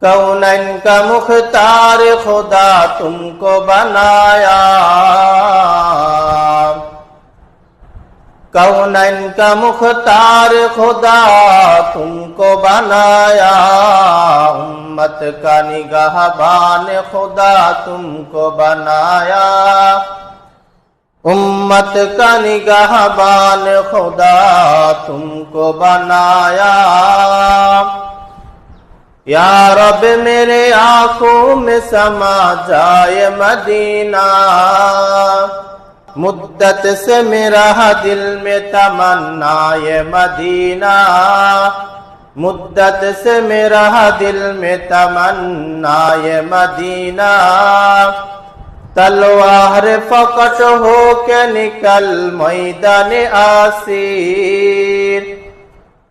कौनैन का मुख्तार खुदा तुमको बनाया, कौनैन का मुख्तार खुदा तुमको बनाया, उम्मत का निगाहबान खुदा तुमको बनाया, उम्मत का निगाहबान खुदा तुमको बनाया। या रब मेरे आंखों में समा जाए मदीना, मुद्दत से मेरा दिल में तमन्ना ये मदीना, मुद्दत से मेरा दिल में तमन्ना ये मदीना। तलवार फकट हो के निकल मैदान आसीर,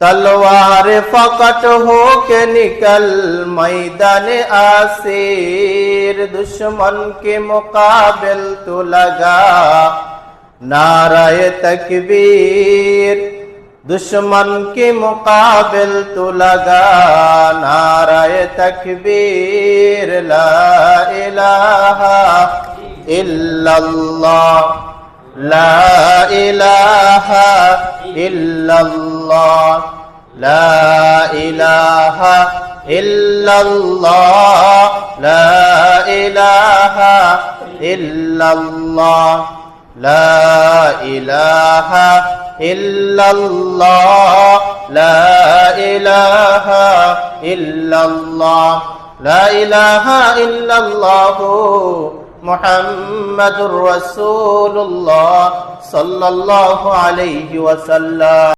तलवार फकट हो के निकल मैदान आसीर। दुश्मन के मुकाबिल तो लगा नारे तकबीर, दुश्मन के मुकाबिल तो लगा नारे तकबीर। ला इलाहा इल्लल्लाह, ला इलाहा इल्लल्लाह, ला इलाहा इल्लल्लाह, ला इलाहा इल्लल्लाह, ला इलाहा इल्लल्लाह, ला इलाहा इल्लल्लाह, ला इलाहा इल्लल्लाह मुहम्मदुर रसूलुल्लाह सल्लल्लाहु अलैहि वसल्लम।